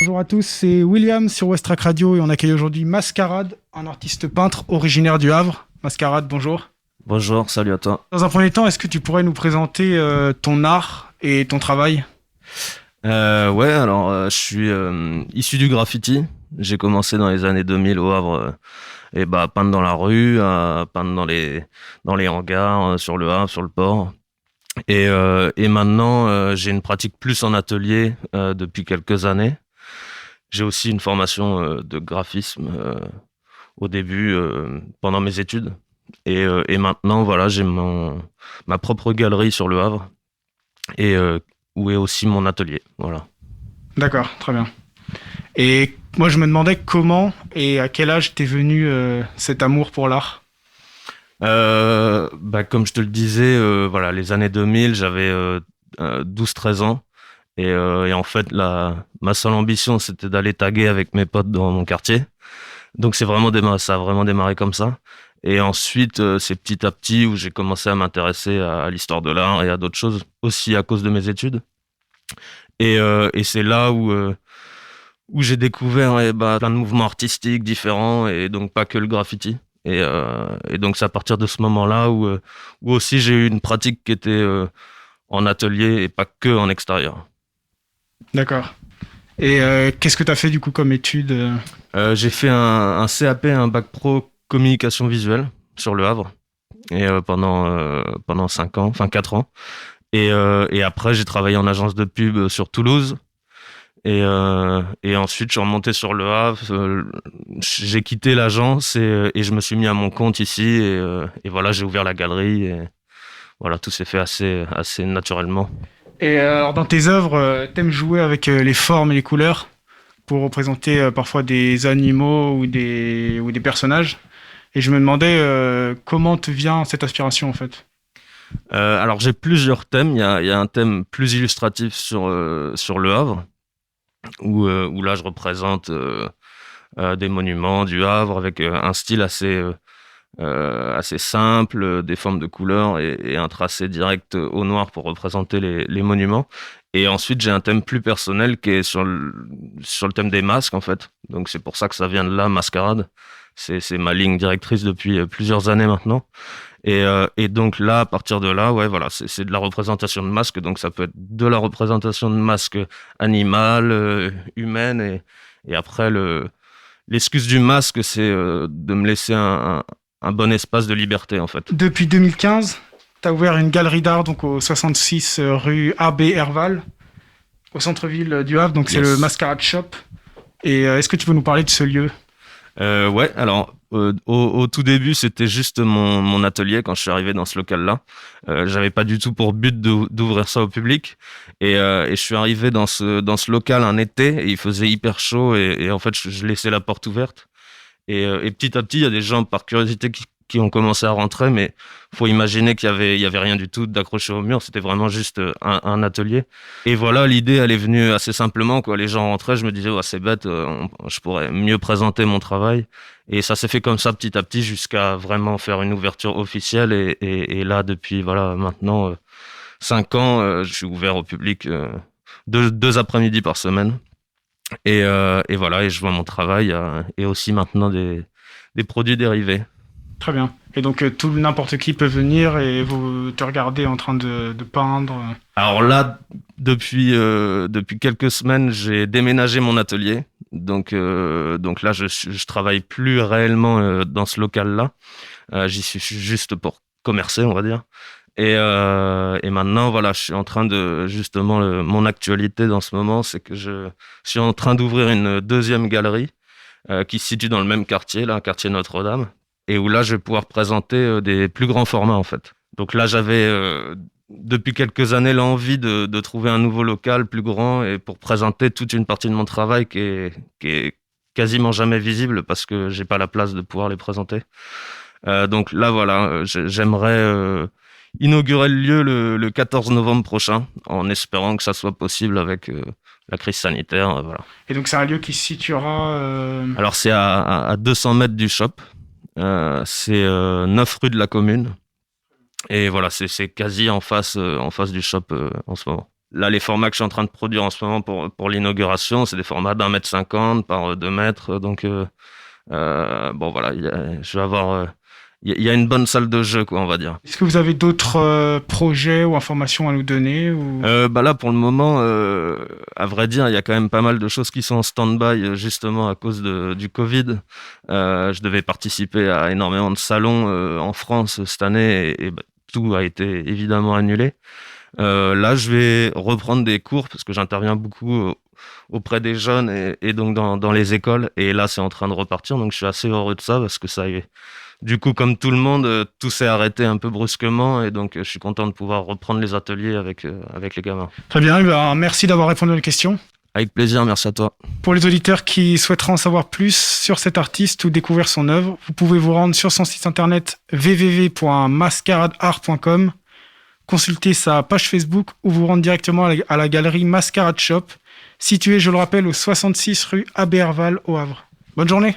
Bonjour à tous, c'est William sur Westrack Radio et on accueille aujourd'hui Mascarade, un artiste peintre originaire du Havre. Mascarade, bonjour. Bonjour, salut à toi. Dans un premier temps, est-ce que tu pourrais nous présenter ton art et ton travail ? Je suis issu du graffiti. J'ai commencé dans les années 2000 au Havre à peindre dans la rue, à peindre dans les hangars, sur le Havre, sur le port. Et maintenant, j'ai une pratique plus en atelier depuis quelques années. J'ai aussi une formation de graphisme au début, pendant mes études. Et maintenant, voilà, j'ai ma propre galerie sur le Havre et où est aussi mon atelier. Voilà. D'accord, très bien. Et moi, je me demandais comment et à quel âge t'es venu cet amour pour l'art ? Comme je te le disais, voilà, les années 2000, j'avais 12-13 ans. Et en fait, ma seule ambition, c'était d'aller taguer avec mes potes dans mon quartier. Donc ça a vraiment démarré comme ça. Et ensuite, c'est petit à petit où j'ai commencé à m'intéresser à l'histoire de l'art et à d'autres choses, aussi à cause de mes études. Et c'est là où j'ai découvert plein de mouvements artistiques différents, et donc pas que le graffiti. Et donc c'est à partir de ce moment-là où aussi j'ai eu une pratique qui était en atelier et pas que en extérieur. D'accord. Et qu'est-ce que tu as fait du coup comme études ? J'ai fait un CAP, un bac pro communication visuelle sur le Havre, et pendant 4 ans. Et après, j'ai travaillé en agence de pub sur Toulouse. Et ensuite, je suis remonté sur le Havre. J'ai quitté l'agence et je me suis mis à mon compte ici. Et voilà, j'ai ouvert la galerie. Et voilà, tout s'est fait assez naturellement. Et alors dans tes œuvres, t'aimes jouer avec les formes et les couleurs pour représenter parfois des animaux ou des personnages. Et je me demandais comment te vient cette inspiration en fait. Alors j'ai plusieurs thèmes. Il y a un thème plus illustratif sur le Havre, où là je représente des monuments du Havre avec un style assez simple, des formes de couleurs et un tracé direct au noir pour représenter les monuments. Et ensuite, j'ai un thème plus personnel qui est sur le thème des masques, en fait. Donc, c'est pour ça que ça vient de là, Mascarade. C'est ma ligne directrice depuis plusieurs années maintenant. Et donc là, à partir de là, ouais, voilà, c'est de la représentation de masques. Donc, ça peut être de la représentation de masques animales, humaines. Et après, l'excuse du masque, c'est de me laisser un bon espace de liberté, en fait. Depuis 2015, tu as ouvert une galerie d'art donc au 66 rue Abbé Herval, au centre-ville du Havre. Donc c'est le Mascarade Shop. Et est-ce que tu peux nous parler de ce lieu ? Ouais, alors au tout début, c'était juste mon atelier quand je suis arrivé dans ce local-là. J'avais pas du tout pour but d'ouvrir ça au public. Et je suis arrivé dans ce local un été et il faisait hyper chaud et en fait, je laissais la porte ouverte. Et petit à petit, il y a des gens par curiosité qui ont commencé à rentrer, mais faut imaginer qu'il y avait rien du tout d'accroché au mur. C'était vraiment juste un atelier. Et voilà, l'idée, elle est venue assez simplement, quoi. Les gens rentraient, je me disais, ouais, c'est bête, je pourrais mieux présenter mon travail. Et ça s'est fait comme ça petit à petit jusqu'à vraiment faire une ouverture officielle. Et là, depuis, voilà, maintenant, 5 ans, je suis ouvert au public, deux après-midi par semaine. Et voilà, et je vois mon travail et aussi maintenant des produits dérivés. Très bien. Et donc n'importe qui peut venir et vous te regarder en train de peindre. Alors là, depuis quelques semaines, j'ai déménagé mon atelier. Donc là, je travaille plus réellement dans ce local-là. J'y suis juste pour commercer, on va dire. Et maintenant, voilà, je suis en train de, justement, mon actualité dans ce moment, c'est que je suis en train d'ouvrir une deuxième galerie qui se situe dans le même quartier, là, quartier Notre-Dame, et où là, je vais pouvoir présenter des plus grands formats, en fait. Donc là, j'avais, depuis quelques années, l'envie de trouver un nouveau local plus grand et pour présenter toute une partie de mon travail qui est quasiment jamais visible parce que j'ai pas la place de pouvoir les présenter. Donc là, voilà, j'aimerais inaugurer le lieu le 14 novembre prochain, en espérant que ça soit possible avec la crise sanitaire. Voilà. Et donc c'est un lieu qui se situera... Alors c'est à 200 mètres du shop, c'est 9 rue de la Commune, et voilà, c'est quasi en face du shop en ce moment. Là, les formats que je suis en train de produire en ce moment pour l'inauguration, c'est des formats d'1,50 m par 2 mètres. Donc, bon, voilà, je vais avoir... Il y a une bonne salle de jeu, quoi, on va dire. Est-ce que vous avez d'autres projets ou informations à nous donner ou... Bah là, pour le moment, à vrai dire, il y a quand même pas mal de choses qui sont en stand-by, justement à cause du Covid. Je devais participer à énormément de salons en France cette année et bah, tout a été évidemment annulé. Là, je vais reprendre des cours parce que j'interviens beaucoup auprès des jeunes et donc dans les écoles. Et là, c'est en train de repartir, donc je suis assez heureux de ça parce que ça y est. Du coup, comme tout le monde, tout s'est arrêté un peu brusquement et donc je suis content de pouvoir reprendre les ateliers avec les gamins. Très bien, ben, merci d'avoir répondu à la question. Avec plaisir, merci à toi. Pour les auditeurs qui souhaiteraient en savoir plus sur cet artiste ou découvrir son œuvre, vous pouvez vous rendre sur son site internet www.mascaradeart.com, consulter sa page Facebook ou vous rendre directement à la galerie Mascarade Shop, située, je le rappelle, au 66 rue Aberval au Havre. Bonne journée.